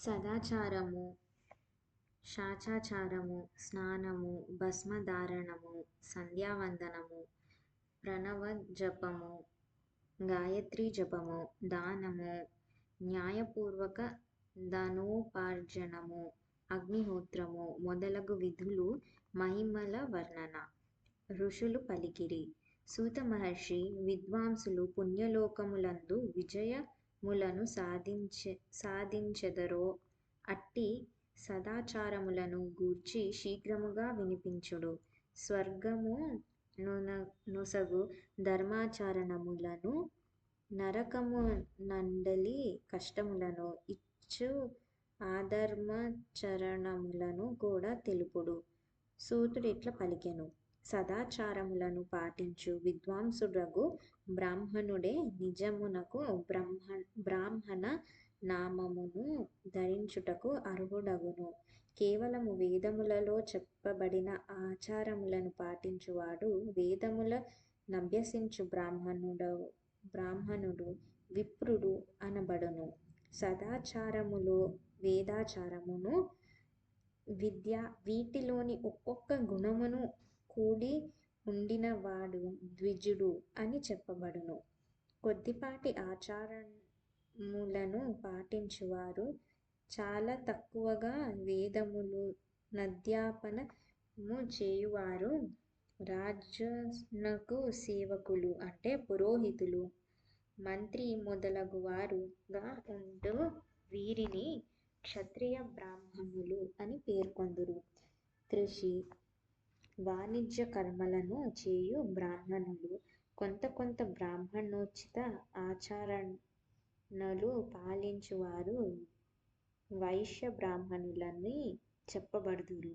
సదాచారము, శాచాచారము, స్నానము, భస్మధారణము, సంధ్యావందనము, ప్రణవజపము, గాయత్రీ జపము, దానము, న్యాయపూర్వక ధనోపార్జనము, అగ్నిహోత్రము మొదలగు విధులు మహిమల వర్ణన. ఋషులు పలికిరి. సూత మహర్షి విద్వాంసులు పుణ్యలోకములందు విజయములను సాధించెదరో అట్టి సదాచారములను గూర్చి శీఘ్రముగా వినిపించుడు. స్వర్గము నొసగు ధర్మాచరణములను, నరకమునందలి కష్టములను ఇచ్చు అధర్మాచరణములను కూడా తెలుపుడు. సూతుడిట్ల పలికెను. సదాచారములను పాటించు విద్వాంసుడగు బ్రాహ్మణుడే నిజమునకు బ్రాహ్మణ నామమును ధరించుటకు అర్హుడగును. కేవలము వేదములలో చెప్పబడిన ఆచారములను పాటించువాడు వేదముల నభ్యసించు బ్రాహ్మణుడు విప్రుడు అనబడును. సదాచారములో వేదాచారమును, విద్య వీటిలోని ఒక్కొక్క గుణమును కూడి ఉండినవాడు ద్విజుడు అని చెప్పబడును. కొద్దిపాటి ఆచారములను పాటించువారు, చాలా తక్కువగా వేదములనధ్యాపనము చేయువారు, రాజునకు సేవకులు అంటే పురోహితులు, మంత్రి మొదలగువారుగా ఉండు వీరిని క్షత్రియ బ్రాహ్మణులు అని పేర్కొందురు. కృషి, వాణిజ్య కర్మలను చేయు బ్రాహ్మణులు, కొంత బ్రాహ్మణోచిత ఆచరణలు పాలించువారు వైశ్య బ్రాహ్మణులని చెప్పబడుదురు.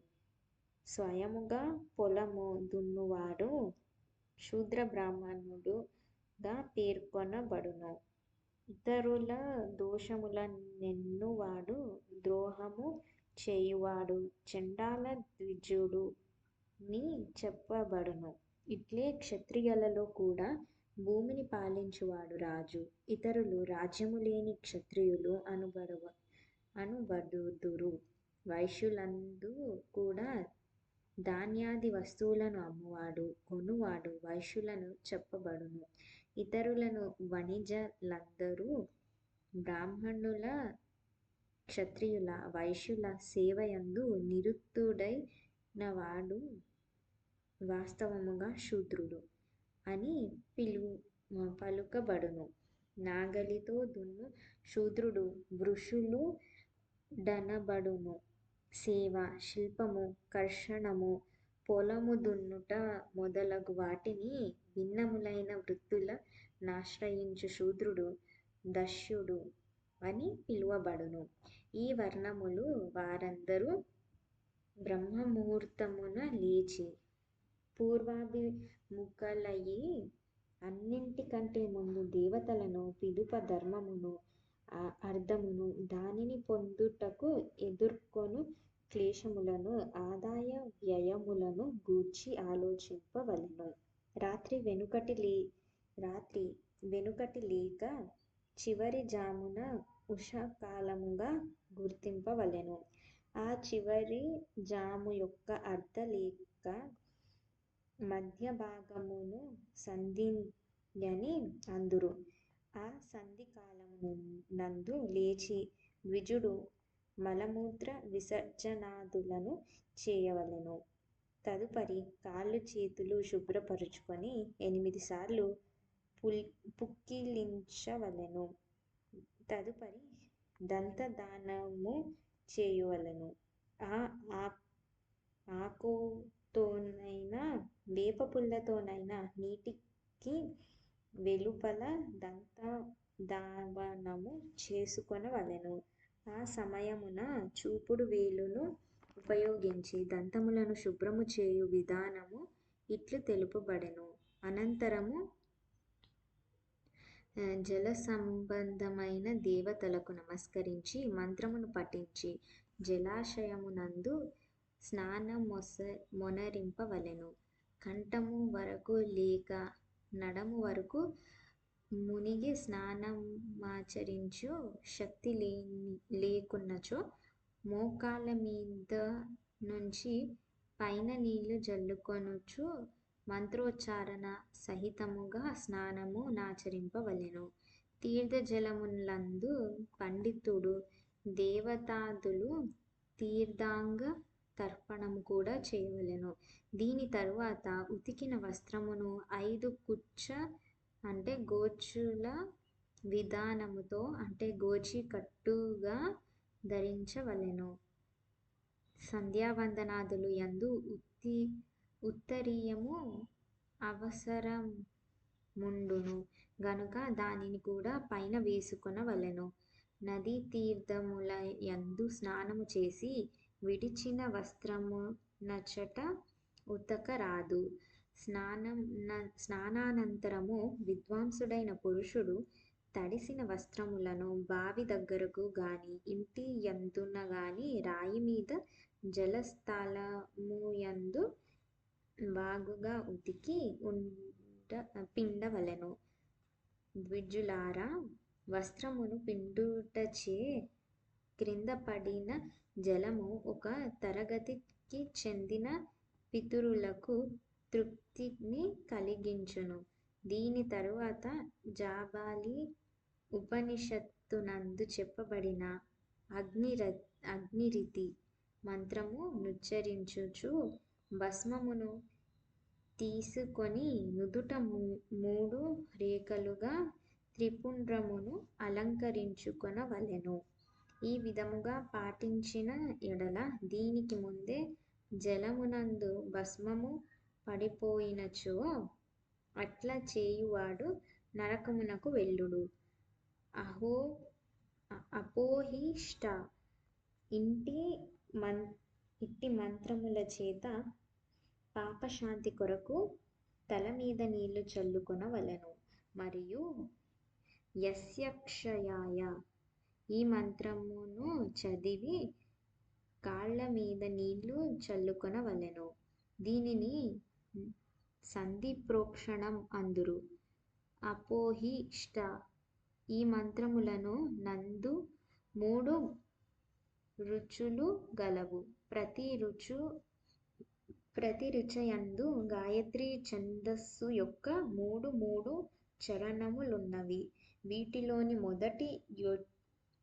స్వయముగా పొలము దున్నువాడు శూద్ర బ్రాహ్మణుడుగా పేర్కొనబడును. ఇతరుల దోషములనెన్నువాడు, ద్రోహము చేయువాడు చండాల ద్విజుడని చెప్పబడును. ఇట్లే క్షత్రియులలో కూడా భూమిని పాలించువాడు రాజు. ఇతరులు రాజ్యము లేని క్షత్రియులు అనబడుదురు. వైశ్యులందు కూడా ధాన్యాది వస్తువులను అమ్మువాడు, కొనువాడు వైశ్యులని చెప్పబడును. ఇతరులను వణిజలందరూ బ్రాహ్మణుల, క్షత్రియుల, వైశ్యుల సేవయందు నిరతుడైనవాడు వాస్తవముగా శూద్రుడు అని పలుకబడును. నాగలితో దున్ను శూద్రుడు వృషులు డనబడును. సేవ, శిల్పము, కర్షణము, పొలము దున్నుట మొదలగు వాటిని భిన్నములైన వృత్తుల నాశ్రయించు శూద్రుడు దస్యుడు అని పిలువబడును. ఈ వర్ణముల వారందరూ బ్రహ్మముహూర్తమున లేచి పూర్వాభిముఖులయి అన్నిటికంటే ముందు దేవతలను పిలుప ధర్మమును, అర్థమును, దానిని పొందుటకు ఎదుర్కొను క్లేశములను, ఆదాయ వ్యయములను గూర్చి ఆలోచింపవలెను. రాత్రి వెనుకటి లేక చివరి జామున ఉషకాలముగా గుర్తింపవలెను. ఆ చివరి జాము యొక్క అర్ధ లేక మధ్యభాగమును సంధియని అందురు. ఆ సంధికాలమునందు లేచి ద్విజుడు మలమూత్ర విసర్జనాదులను చేయవలెను. తదుపరి కాళ్ళు చేతులు శుభ్రపరచుకొని 8 సార్లు పుక్కిలించవలెను. తదుపరి దంతధానము చేయవలెను. ఆకుతోనైనా వేపపుల్లతోనైనా నీటికి వెలుపల దంతధావనము చేసుకొనవలెను. ఆ సమయమున చూపుడు వేలును ఉపయోగించి దంతములను శుభ్రము చేయు విధానము ఇట్లు తెలుపబడెను. అనంతరము జలసంబంధమైన దేవతలకు నమస్కరించి మంత్రమును పఠించి జలాశయమునందు స్నానమొనరింపవలెను. కంఠము వరకు లేక నడుము వరకు మునిగి స్నానమాచరించు శక్తి లేకున్నచో మోకాళ్ళ మీద నుంచి పైన నీళ్లు జల్లుకొనుచు మంత్రోచ్చారణ సహితముగా స్నానము నాచరింపవలెను. తీర్థజలములందు పండితుడు దేవతాదులు తీర్థాంగ తర్పణము కూడా చేయవలెను. దీని తరువాత ఉతికిన వస్త్రమును 5 గోచుల విధానముతో గోచికట్టుగా ధరించవలెను. సంధ్యావందనాదులు యందు ఉత్తరీయము అవసరముండును గనుక దానిని కూడా పైన వేసుకొనవలెను. నదీతీర్థముల యందు స్నానము చేసి విడిచిన వస్త్రమునచట ఉతకరాదు. స్నానానంతరము విద్వాంసుడైన పురుషుడు తడిసిన వస్త్రములను బావి దగ్గరకు గాని ఇంటి యందున గాని రాయి మీద జలస్థలముయందు బాగుగా ఉతికి పిండవలెను. ద్విజులారా, వస్త్రమును పిండుటచే క్రింద పడిన జలము ఒక తరగతికి చెందిన పితరులకు తృప్తిని కలిగించును. దీని తరువాత జాబాలి ఉపనిషత్తునందు చెప్పబడిన అగ్నిరితి మంత్రము నుచ్చరించుచు భస్మమును తీసుకొని నుదుట 3 రేఖలుగా త్రిపుండ్రమును అలంకరించుకొనవలెను. ఈ విధముగా పాటించిన ఎడల దీనికి ముందే జలమునందు భస్మము పడిపోయినచో అట్లా చేయువాడు నరకమునకు వెళ్ళుడు. అపోహిష్ట ఇట్టి మంత్రముల చేత పాపశాంతి కొరకు తల మీద నీళ్లు చల్లుకొనవలెను. మరియు యస్యక్షయాయ ఈ మంత్రమును చదివి కాళ్ళ మీద నీళ్లు చల్లుకొనవలెను. దీనిని సంధిప్రోక్షణం అందురు. అపోహిష్ట ఈ మంత్రములను నందు 3 రుచులు గలవు. ప్రతి రుచయందు గాయత్రీ ఛందస్సు యొక్క 3 చరణములున్నవి. వీటిలోని మొదటి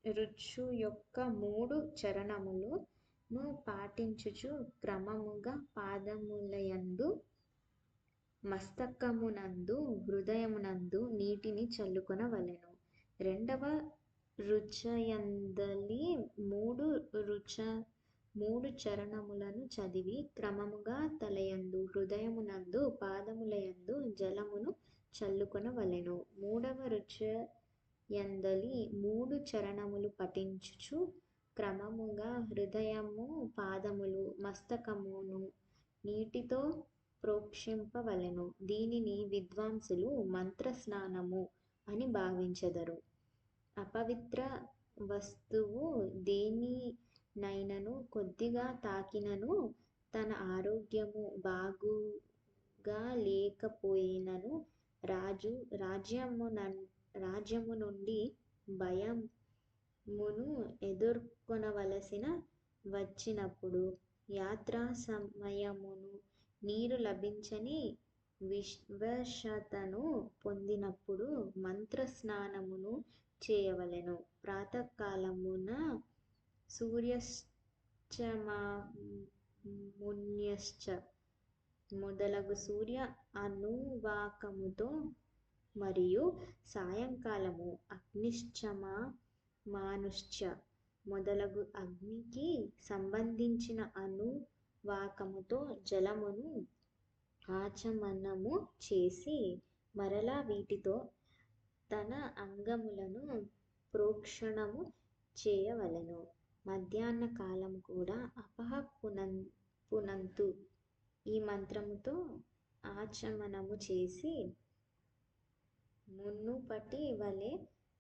రుచు యొక్క 3 చరణములను పాటించుచు క్రమముగా పాదములయందు, మస్తకమునందు, హృదయమునందు నీటిని చల్లుకొనవలెను. రెండవ రుచయందలి 3 చరణములను చదివి క్రమముగా తలయందు, హృదయమునందు, పాదములయందు జలమును చల్లుకొనవలెను. మూడవ రుచయందలి 3 చరణములు పఠించుచు క్రమముగా హృదయము, పాదములు, మస్తకమును నీటితో ప్రోక్షింపవలెను. దీనిని విద్వాంసులు మంత్రస్నానము అని భావించెదరు. అపవిత్ర వస్తువు దేనినైనను కొద్దిగా తాకినను తన ఆరోగ్యము బాగుగా లేకపోయినను రాజు రాజ్యము నుండి భయమును ఎదుర్కొనవలసిన వచ్చినప్పుడు, యాత్రా సమయమును నీరు లభించని వివశతను పొందినప్పుడు మంత్రస్నానమును చేయవలెను. ప్రాతఃకాలమున సూర్యాస్తమయమున్యశ్చ మొదలగు సూర్య అనువాకముతో మరియు సాయంకాలము అగ్నిశ్చమానుశ్చ మొదలగు అగ్నికి సంబంధించిన అనువాకముతో జలమును ఆచమనము చేసి మరలా వీటితో తన అంగములను ప్రోక్షణము చేయవలెను. మధ్యాహ్న కాలము కూడా పునంతు ఈ మంత్రముతో ఆచమనము చేసి మునుపటి వలె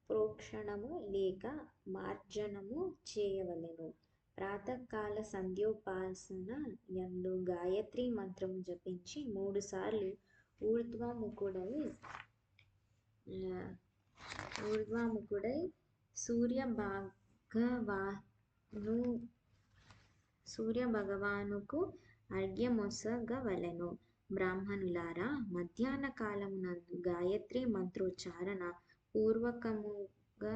ప్రోక్షణము లేక మార్జనము చేయవలెను. ప్రాతఃకాల సంధ్యోపాసన యందు గాయత్రీ మంత్రము జపించి 3 సార్లు ఊర్ధ్వముఖుడై ఊర్ధ్వముఖుడై సూర్యభగవానుకు అర్ఘ్యమొసగవలెను. బ్రాహ్మణులారా, మధ్యాహ్న కాలమునందు గాయత్రీ మంత్రోచ్చారణ పూర్వకముగా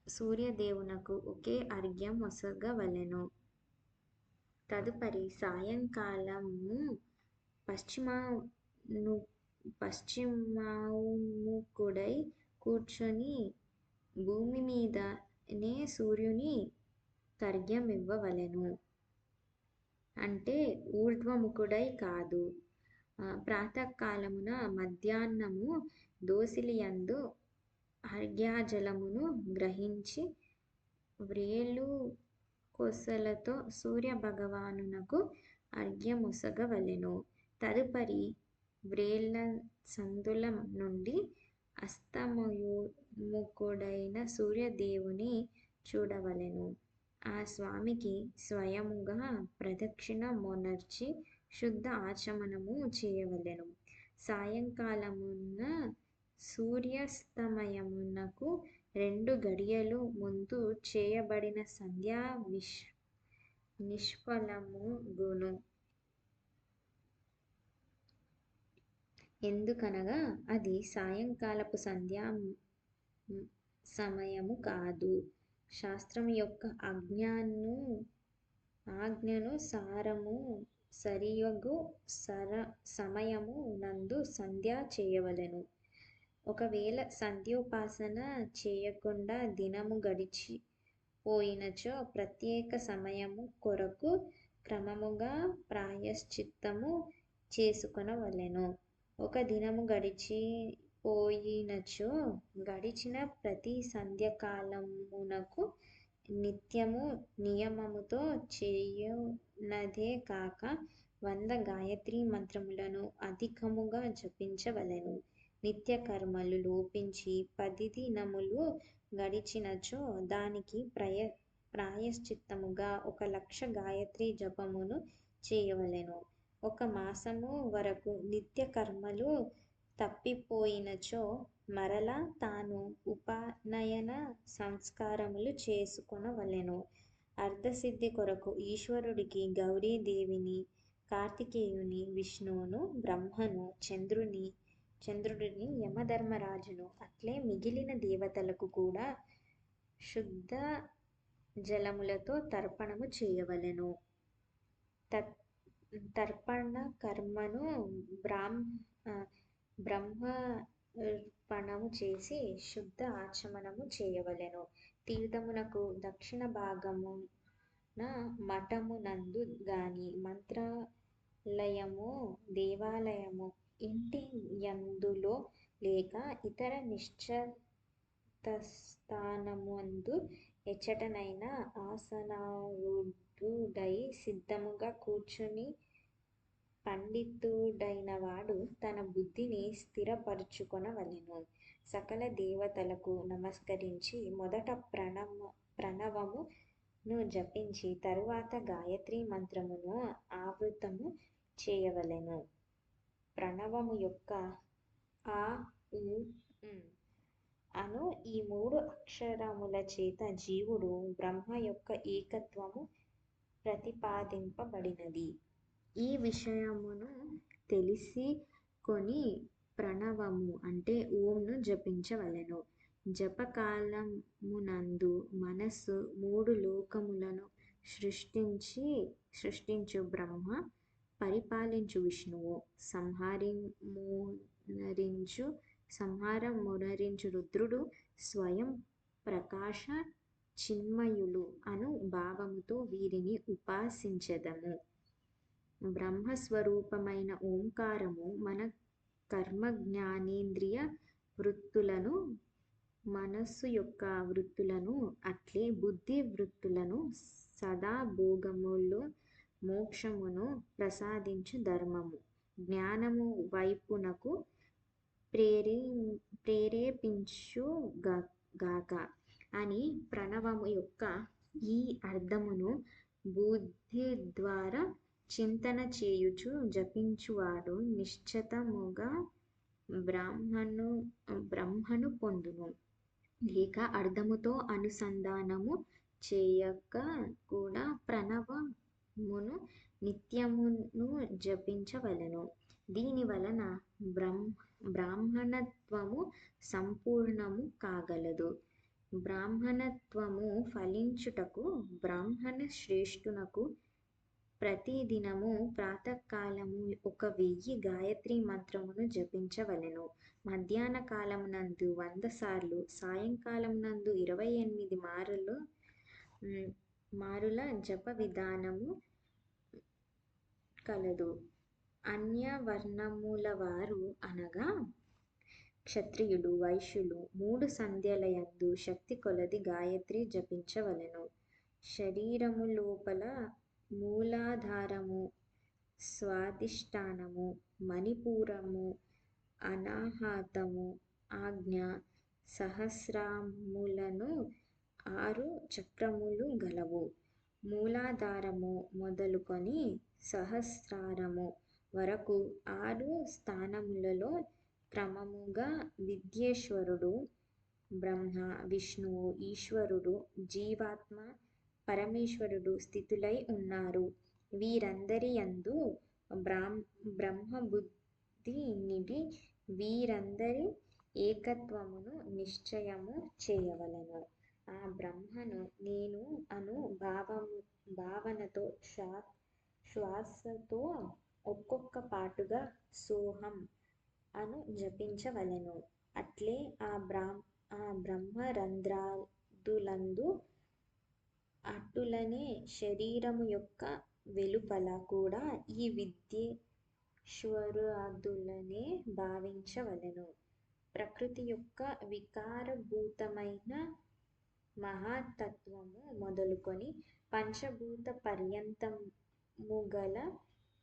సూర్యదేవునకు ఒకే అర్ఘ్యం ఒసగవలెను. తదుపరి సాయంకాలము పశ్చిమముఖుడై కూర్చొని భూమి మీదనే సూర్యుని కర్ఘ్యమివ్వవలెను. అంటే ఊర్ధ్వముఖుడై కాదు. ప్రాతకాలమున మధ్యాహ్నము దోసిలియందు అర్ఘ్యజలమును గ్రహించి వ్రేలు కొసలతో సూర్యభగవానునకు అర్ఘ్యమొసగవలెను. తదుపరి వ్రేళ్ల సందుల నుండి అస్తమోన్ముఖుడైన సూర్యదేవుని చూడవలెను. ఆ స్వామికి స్వయముగా ప్రదక్షిణ మొనర్చి శుద్ధ ఆచమనము చేయవలెను. సాయంకాలమున సూర్యాస్తమయమునకు 2 ఘడియలు ముందు చేయబడిన సంధ్య నిష్ఫలమగును. ఎందుకనగా అది సాయంకాలపు సంధ్యా సమయము కాదు. శాస్త్రము యొక్క ఆజ్ఞను సారము సరియగు సమయము నందు సంధ్య చేయవలెను. ఒకవేళ సంధ్యోపాసన చేయకుండా దినము గడిచిపోయినచో ప్రత్యేక సమయము కొరకు క్రమముగా ప్రాయశ్చిత్తము చేసుకొనవలెను. ఒక దినము గడిచిపోయినచో గడిచిన ప్రతి సంధ్యాకాలమునకు నిత్యము నియమముతో చేయునదే కాక 100 గాయత్రీ మంత్రములను అధికముగా జపించవలెను. నిత్యకర్మలు లోపించి 10 దినములు గడిచినచో దానికి ప్రాయశ్చిత్తముగా 1,00,000 గాయత్రీ జపమును చేయవలెను. 1 మాసము వరకు నిత్యకర్మలు తప్పిపోయినచో మరల తాను ఉపనయన సంస్కారములు చేసుకొనవలెను. అర్ధసిద్ధి కొరకు ఈశ్వరుడికి గౌరీదేవిని, కార్తికేయుని, విష్ణువును, బ్రహ్మను, చంద్రుడిని, యమధర్మరాజును, అట్లే మిగిలిన దేవతలకు కూడా శుద్ధ జలములతో తర్పణము చేయవలెను. తర్పణ కర్మను బ్రహ్మార్పణము చేసి శుద్ధ ఆచమనము చేయవలెను. తీర్థమునకు దక్షిణ భాగమున మఠము నందు గాని, మంత్రాలయము, దేవాలయము ఇంటి యందులో లేక ఇతర నిశ్చితస్థానమందు ఎచ్చటనైనా ఆసనారూఢుడై సిద్ధముగా కూర్చుని పండితుడైనవాడు తన బుద్ధిని స్థిరపరచుకొనవలెను. సకల దేవతలకు నమస్కరించి మొదట ప్రణవమును జపించి తరువాత గాయత్రీ మంత్రమును ఆవృత్తము చేయవలెను. ప్రణవము యొక్క ఆ, ఉ, అను ఈ 3 అక్షరముల చేత జీవుడు బ్రహ్మ యొక్క ఏకత్వము ప్రతిపాదింపబడినది. ఈ విషయమును తెలిసికొని ప్రణవము అంటే ఓంను జపించవలెను. జపకాలమునందు మనస్సు 3 లోకములను సృష్టించు బ్రహ్మ, పరిపాలించు విష్ణువు, సంహారమునరించు రుద్రుడు, స్వయం ప్రకాశ చిన్మయులు అను భావముతో వీరిని ఉపాసించెదము. బ్రహ్మస్వరూపమైన ఓంకారము మన కర్మజ్ఞానేంద్రియ వృత్తులను, మనస్సు యొక్క వృత్తులను, అట్లే బుద్ధి వృత్తులను, సదా భోగములు, మోక్షమును ప్రసాదించు ధర్మము, జ్ఞానము వైపునకు ప్రేరేపించుగాక అని ప్రణవము యొక్క ఈ అర్థమును బుద్ధిద్వారా చింతన చేయుచు జపించువాడు నిశ్చతముగా బ్రహ్మను బ్రహ్మను పొందును. లేక అర్థముతో అనుసంధానము చేయక కూడా ప్రణవమును నిత్యమును జపించవలెను. దీని వలన బ్రాహ్మణత్వము సంపూర్ణము కాగలదు. బ్రాహ్మణత్వము ఫలించుటకు బ్రాహ్మణ శ్రేష్ఠునకు ప్రతిదినము ప్రాతకాలము 1000 గాయత్రీ మంత్రమును జపించవలెను. మధ్యాహ్న కాలమునందు 100 సార్లు, సాయంకాలమునందు 28 మారుల జప విధానము కలదు. అన్య వర్ణముల వారు అనగా క్షత్రియులు, వైశ్యులు 3 సంధ్యలయందు శక్తి కొలది గాయత్రి జపించవలెను. శరీరము లోపల మూలాధారము, స్వాధిష్టానము, మణిపూరము, అనాహతము, ఆజ్ఞ, సహస్రారములను 6 చక్రములు గలవు. మూలాధారము మొదలుకొని సహస్రారము వరకు 6 స్థానములలో క్రమముగా విద్యేశ్వరుడు, బ్రహ్మ, విష్ణువు, ఈశ్వరుడు, జీవాత్మ, పరమేశ్వరుడు స్థితులై ఉన్నారు. వీరందరి యందు బ్రహ్మబుద్ధి నిడి వీరందరి ఏకత్వమును నిశ్చయము చేయవలెను. ఆ బ్రహ్మను నేను అను భావనతో శ్వాసతో ఒక్కొక్క పాటుగా సోహం అను జపించవలెను. అట్లే ఆ బ్రహ్మరంధ్రాదులందు అటులనే శరీరము యొక్క వెలుపల కూడా ఈ విద్యేశ్వరాదులనే భావించవలెను. ప్రకృతి యొక్క వికారభూతమైన మహాతత్వము మొదలుకొని పంచభూత పర్యంతముగల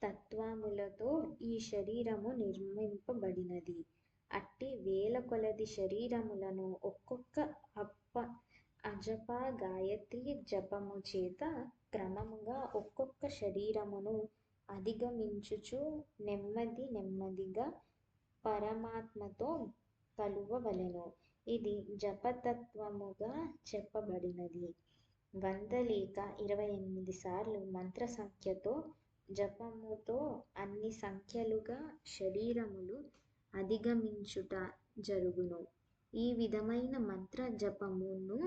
తత్వములతో ఈ శరీరము నిర్మింపబడినది. అట్టి వేల కొలది శరీరములను ఒక్కొక్క అజప గాయత్రీ జపము చేత క్రమముగా ఒక్కొక్క శరీరమును అధిగమించుచు నెమ్మదిగా పరమాత్మతో కలువవలెను. ఇది జపతత్వముగా చెప్పబడినది. 100 లేక 28 సార్లు మంత్ర సంఖ్యతో జపముతో అన్ని సంఖ్యలుగా శరీరములు అధిగమించుట జరుగును. ఈ విధమైన మంత్ర జపమును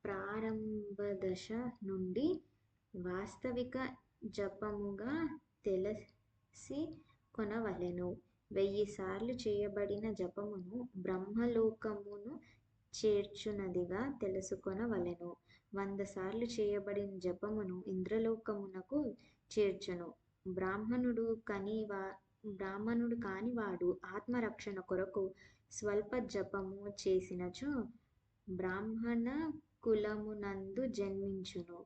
ప్రారంభదశ నుండి వాస్తవిక జపముగా తెలిసి కొనవలెను. 1000 సార్లు చేయబడిన జపమును బ్రహ్మలోకమును చేర్చునదిగా తెలుసుకొనవలెను. 100 సార్లు చేయబడిన జపమును ఇంద్రలోకమునకు చేర్చును. బ్రాహ్మణుడు కానివాడు ఆత్మరక్షణ కొరకు స్వల్ప జపము చేసినచో బ్రాహ్మణ కులమునందు జన్మించును.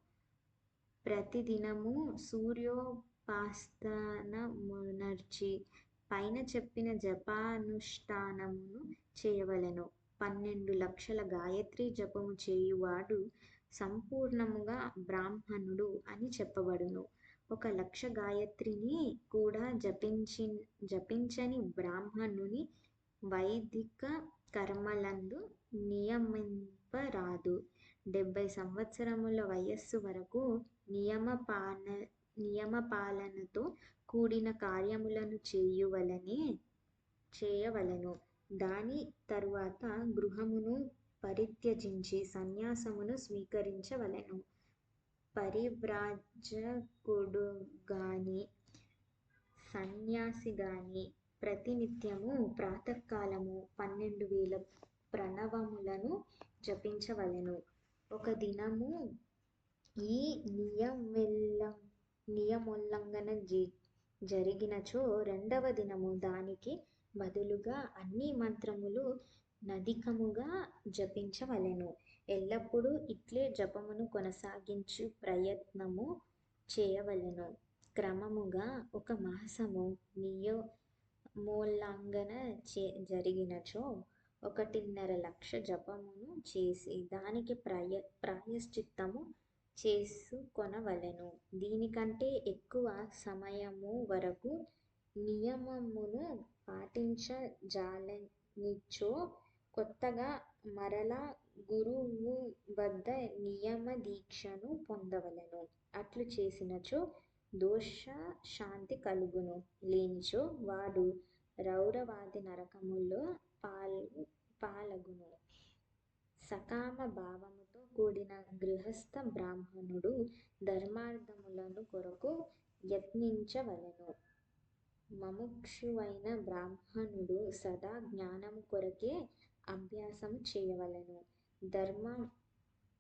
ప్రతిదినము సూర్యోపాసనమునర్చి పైన చెప్పిన జపానుష్ఠానమును చేయవలెను. 12 లక్షల గాయత్రీ జపము చేయువాడు సంపూర్ణముగా బ్రాహ్మణుడు అని చెప్పబడును. 1,00,000 గాయత్రిని కూడా జపించని బ్రాహ్మణుని వైదిక కర్మలందు నియమింపరాదు. 70 సంవత్సరముల వయస్సు వరకు నియమపాలనతో కూడిన కార్యములను చేయవలెను. దాని తరువాత గృహమును పరిత్యజించి సన్యాసమును స్వీకరించవలెను. పరివ్రాజకుడుగాని సన్యాసిగాని ప్రతినిత్యము ప్రాతఃకాలము 12,000 ప్రణవములను జపించవలెను. ఒక దినము ఈ నియమోల్లంఘన జరిగినచో రెండవ దినము దానికి బదులుగా అన్ని మంత్రములు నధికముగా జపించవలెను. ఎల్లప్పుడూ ఇట్లే జపమును కొనసాగించు ప్రయత్నము చేయవలెను. క్రమముగా 1 మాసము నియమోల్లంఘన జరిగినచో 1.5 లక్ష జపమును చేసి దానికి ప్రాయశ్చిత్తము చేసుకొనవలెను. దీనికంటే ఎక్కువ సమయము వరకు నియమమును పాటించజాలనిచో కొత్తగా మరలా గురువు వద్ద నియమదీక్షను పొందవలెను. అట్లు చేసినచో దోషశాంతి కలుగును. లేనిచో వాడు రౌరవాది నరకములో పాలగును. సకామ భావముతో కూడిన గృహస్థ బ్రాహ్మణుడు ధర్మార్థములను కొరకు యత్నించవలెను. ముముక్షువైన బ్రాహ్మణుడు సదా జ్ఞానము కొరకే అభ్యాసము చేయవలెను.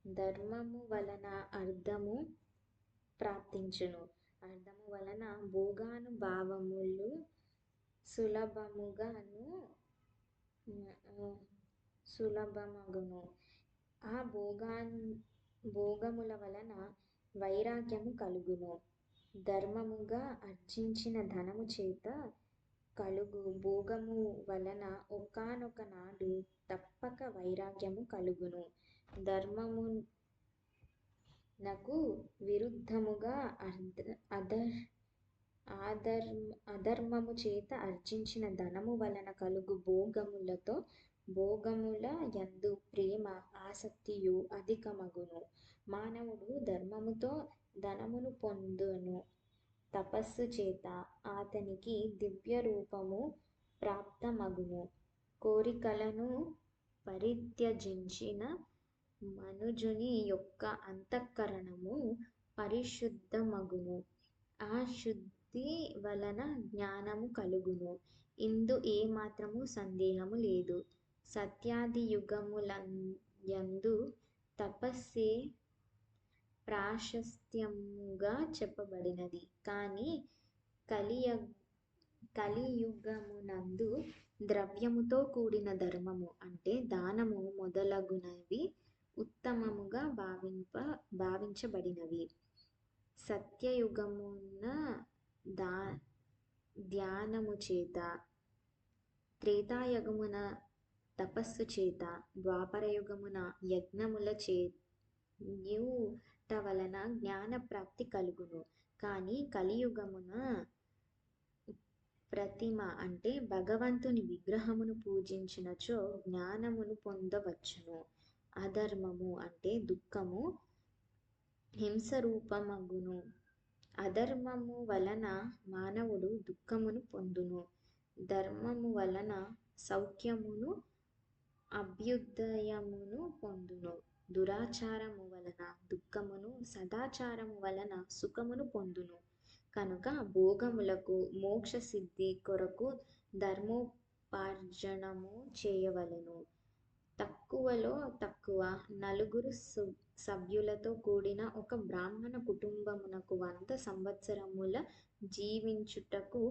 ధర్మము వలన అర్థము ప్రాప్తించును. అర్థము వలన భోగానుభవములు సులభమగును. ఆ భోగముల వలన వైరాగ్యము కలుగును. ధర్మముగా ఆర్జించిన ధనము చేత కలుగు భోగము వలన ఒకానొక నాడు తప్పక వైరాగ్యము కలుగును. ధర్మమునకు విరుద్ధముగా అధర్మము చేత ఆర్జించిన ధనము వలన కలుగు భోగములతో భోగముల యందు ప్రేమ ఆసక్తియు అధికమగును. మానవుడు ధర్మముతో ధనమును పొందును. తపస్సు చేత అతనికి దివ్యరూపము ప్రాప్తమగును. కోరికలను పరిత్యజించిన మనుజుని యొక్క అంతఃకరణము పరిశుద్ధమగును. ఆ శుద్ధి వలన జ్ఞానము కలుగును. ఇందు ఏమాత్రము సందేహము లేదు. సత్యాదియుగములయందు తపస్సే ప్రాశస్త్యముగా చెప్పబడినది. కాని కలియుగమునందు ద్రవ్యముతో కూడిన ధర్మము అంటే దానము మొదలగునవి ఉత్తమముగా భావించబడినవి. సత్యయుగమున ధ్యానము చేత, త్రేతాయుగమున తపస్సు చేత, ద్వాపరయుగమున యజ్ఞముల చేయుట వలన జ్ఞాన ప్రాప్తి కలుగును. కాని కలియుగమున ప్రతిమ అంటే భగవంతుని విగ్రహమును పూజించినచో జ్ఞానమును పొందవచ్చును. అధర్మము అంటే దుఃఖము హింసారూపమగును. అధర్మము వలన మానవుడు దుఃఖమును పొందును. ధర్మము వలన సౌఖ్యమును అభ్యుదయమును పొందును. దురాచారము వలన దుఃఖమును, సదాచారము వలన సుఖమును పొందును. కనుక భోగములకు మోక్ష సిద్ధి కొరకు ధర్మోపార్జనము చేయవలెను. తక్కువలో తక్కువ నలుగురు సభ్యులతో కూడిన ఒక బ్రాహ్మణ కుటుంబమునకు 100 సంవత్సరముల జీవించుటకు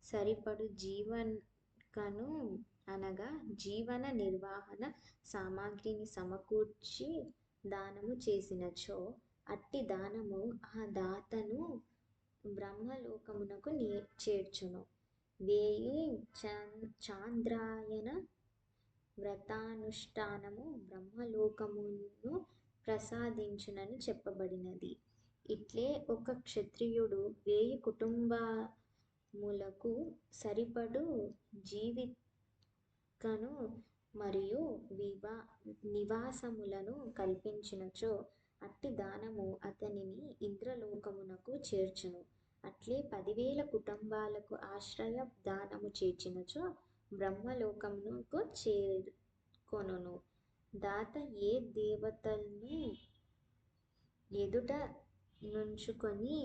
సరిపడు జీవకను అనగా జీవన నిర్వహణ సామగ్రిని సమకూర్చి దానము చేసినచో అట్టి దానము ఆ దాతను బ్రహ్మలోకమునకు చేర్చును. 1000 చాంద్రాయన వ్రతానుష్ఠానము బ్రహ్మలోకమును ప్రసాదించునని చెప్పబడినది. ఇట్లే ఒక క్షత్రియుడు 1000 కుటుంబములకు సరిపడు జీవికను మరియు నివాసములను కల్పించినచో అట్టి దానము అతనిని ఇంద్రలోకమునకు చేర్చును. అట్లే 10,000 కుటుంబాలకు ఆశ్రయ దానము చేసినచో బ్రహ్మలోకమునకు చేరుకొనును. దాత ఏ దేవతను ఎదుట నుంచుకొని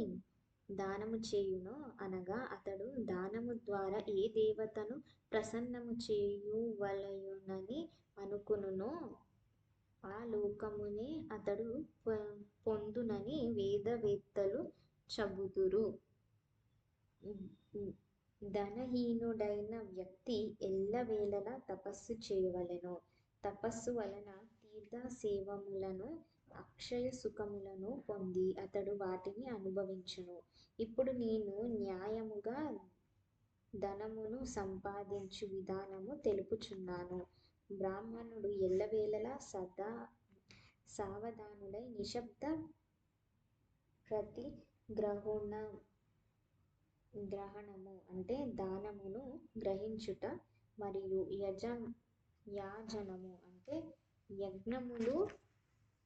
దానము చేయునో అనగా అతడు దానము ద్వారా ఏ దేవతను ప్రసన్నము చేయువలయునని అనుకొనునో ఆ లోకమునే అతడు పొందునని వేదవేత్తలు చెబుదురు. ధనహీనుడైన వ్యక్తి ఎల్లవేళలా తపస్సు చేయవలెను. తపస్సు వలన తీర్థసేవములను, అక్షయ సుఖములను పొంది అతడు వాటిని అనుభవించును. ఇప్పుడు నేను న్యాయముగా ధనమును సంపాదించు విధానము తెలుపుచున్నాను. బ్రాహ్మణుడు ఎల్లవేళలా సావధానుడై నిశ్శబ్ద ప్రతిగ్రహణమును గ్రహణము అంటే దానమును గ్రహించుట, మరియు యాజనము అంటే యజ్ఞములు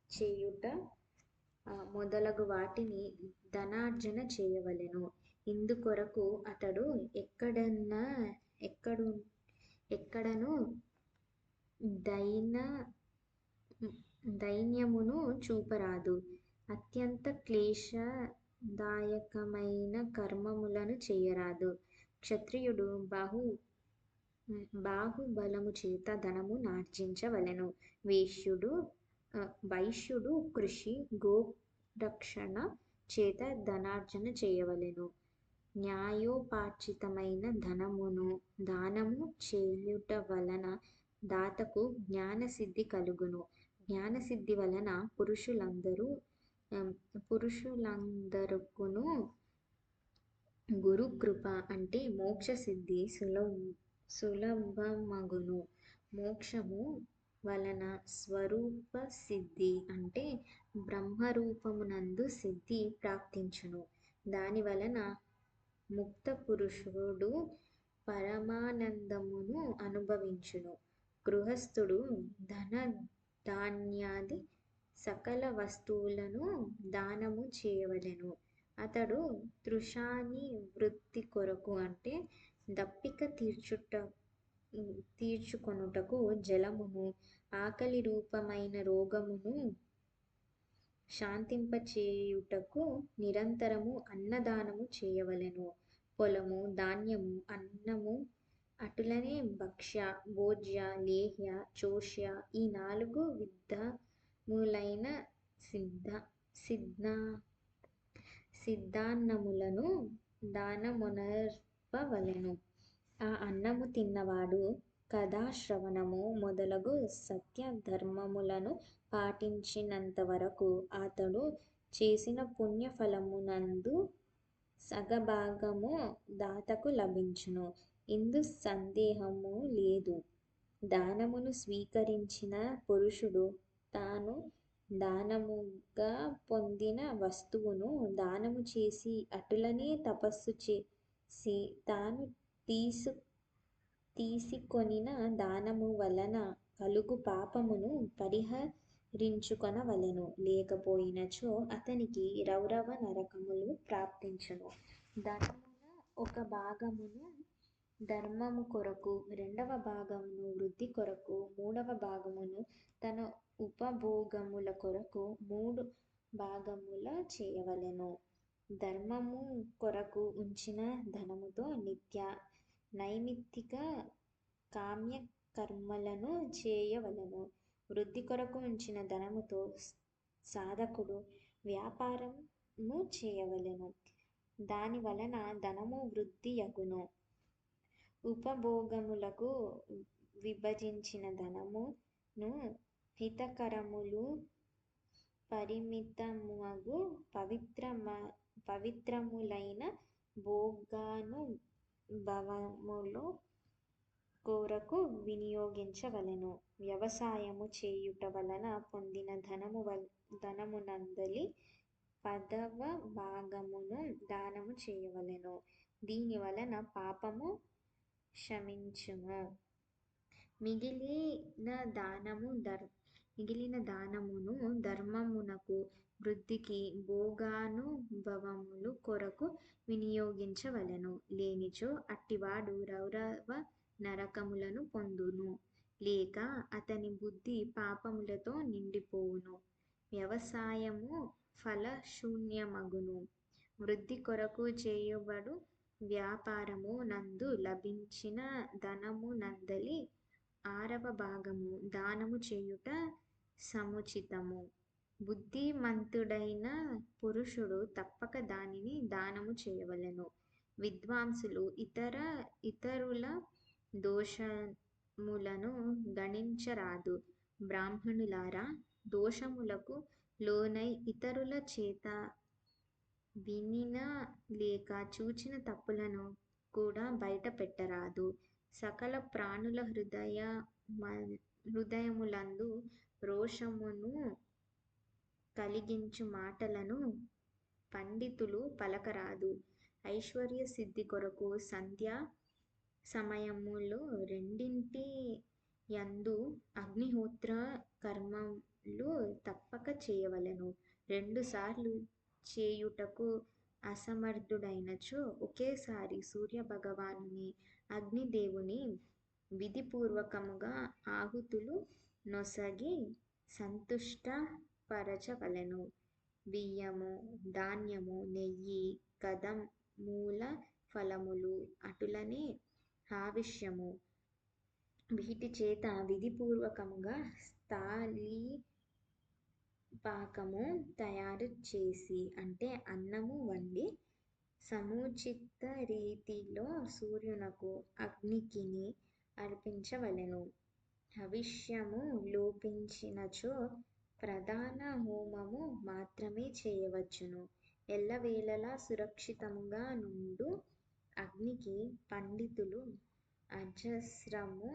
చేయుట మొదలగు వాటిని ధనార్జన చేయవలెను. ఇందుకొరకు అతడు ఎక్కడు ఎక్కడను దైన్యమును చూపరాదు. అత్యంత క్లేశదాయకమైన కర్మములను చేయరాదు. క్షత్రియుడు బాహుబలము చేత ధనము నార్జించవలెను. వైశ్యుడు కృషి గోరక్షణ చేత ధనార్జన చేయవలెను. న్యాయోపార్జితమైన ధనమును దానము చేయుట వలన దాతకు జ్ఞానసిద్ధి కలుగును. జ్ఞానసిద్ధి వలన పురుషులందరకును గురుకృప అంటే మోక్షసిద్ధి సులభమగును. మోక్షము వలన స్వరూపసిద్ధి అంటే బ్రహ్మరూపమునందు సిద్ధి ప్రాప్తించును. దాని వలన ముక్తపురుషుడు పరమానందమును అనుభవించును. గృహస్థుడు ధనధాన్యాది సకల వస్తువులను దానము చేయవలెను. అతడు తృషానివృత్తి కొరకు అంటే దప్పిక తీర్చుకొనుటకు జలమును, ఆకలి రూపమైన రోగమును శాంతింపచేయుటకు నిరంతరము అన్నదానము చేయవలెను. పొలము, ధాన్యము, అన్నము, అటులనే భక్ష్య, భోజ్య, లేహ్య, చోష్య ఈ 4 విధములైన సిద్ధాన్నములను దానమొనర్పవలెను. ఆ అన్నము తిన్నవాడు కథాశ్రవణము మొదలగు సత్యధర్మములను పాటించినంతవరకు అతడు చేసిన పుణ్యఫలమునందు సగభాగము దాతకు లభించును. ఇందు సందేహము లేదు. దానమును స్వీకరించిన పురుషుడు తాను దానముగా పొందిన వస్తువును దానము చేసి, అటులనే తపస్సు చేసి తాను తీసికొనిన దానము వలన కలుగు పాపమును పరిహరించుకొనవలెను. లేకపోయినచో అతనికి రౌరవ నరకములు ప్రాప్తించును. ధనమున ఒక భాగమును ధర్మము కొరకు, 2వ భాగమును వృద్ధి కొరకు, 3వ భాగమును తన ఉపభోగముల కొరకు 3 భాగముల చేయవలెను. ధర్మము కొరకు ఉంచిన ధనముతో నైమిత్తిక కామ్యకర్మలను చేయవలెను. వృద్ధి కొరకు ఉంచిన ధనముతో సాధకుడు వ్యాపారము చేయవలెను. దాని వలన ధనము వృద్ధియగును. ఉపభోగములకు విభజించిన ధనమును హితకరములు పరిమితమగు పవిత్రములైన భోగానుభవముల కొరకు వినియోగించవలెను. వ్యవసాయము చేయుట వలన పొందిన ధనమునందలి 10వ భాగమును దానము చేయవలెను. దీని వలన పాపము శమించును. మిగిలిన దానమును ధర్మమునకు, వృద్ధికి, భోగానుభవముల కొరకు వినియోగించవలెను. లేనిచో అట్టివాడు రౌరవ నరకములను పొందును, లేక అతని బుద్ధి పాపములతో నిండిపోవును. వ్యవసాయము ఫలశూన్యమగును. వృద్ధి కొరకు చేయబడు వ్యాపారము నందు లభించిన ధనమునందలి 6వ భాగము దానము చేయుట సముచితము. బుద్ధిమంతుడైన పురుషుడు తప్పక దానిని దానము చేయవలెను. విద్వాంసులు ఇతరుల దోషములను గణించరాదు. బ్రాహ్మణులారా, దోషములకు లోనై ఇతరుల చేత వినిన లేక చూచిన తప్పులను కూడా బయట పెట్టరాదు. సకల ప్రాణుల హృదయములందు రోషమును కలిగించు మాటలను పండితులు పలకరాదు. ఐశ్వర్య సిద్ధి కొరకు సంధ్యా సమయములో రెండింటి యందు అగ్నిహోత్ర కర్మలు తప్పక చేయవలెను. 2 సార్లు చేయుటకు అసమర్థుడైనచో ఒకేసారి సూర్యభగవానుని అగ్నిదేవుని విధిపూర్వకముగా ఆహుతులు నొసగి సంతుష్ట పరచవలెను. బియ్యము, ధాన్యము, నెయ్యి, కదమూల ఫలములు, అటులనే హావిష్యము వీటి చేత విధిపూర్వకముగా స్థాళీపాకము తయారు చేసి అంటే అన్నము వండి సముచిత రీతిలో సూర్యునకు అగ్నికిని అర్పించవలెను. హవిష్యము లోపించినచో ప్రధాన హోమము మాత్రమే చేయవచ్చును. ఎల్లవేళలా సురక్షితముగా నుండు అగ్నికి పండితులు అజస్రము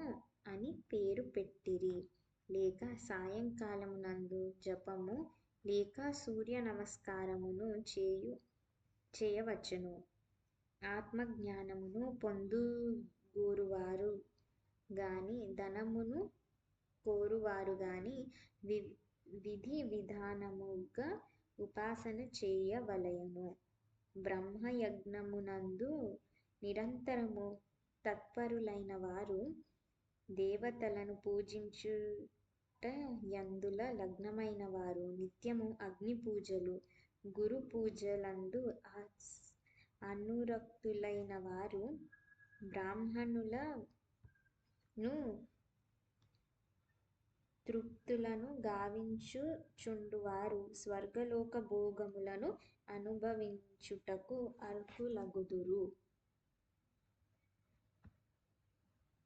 అని పేరు పెట్టిరి. లేక సాయంకాలమునందు జపము లేక సూర్య నమస్కారమును చేయవచ్చును. ఆత్మజ్ఞానమును పొందగోరువారు గాని ధనమును కోరువారు గాని విధి విధానముగా ఉపాసన చేయవలెను. బ్రహ్మయజ్ఞమునందు నిరంతరము తత్పరులైన వారు దేవతలను పూజించుట యందుల లగ్నమైన వారు నిత్యము అగ్ని పూజలు, గురు పూజలందు అనురక్తులైన వారు బ్రాహ్మణులను తృప్తులను గావించుచుండువారు స్వర్గలోక భోగములను అనుభవించుటకు అర్హులగుదురు.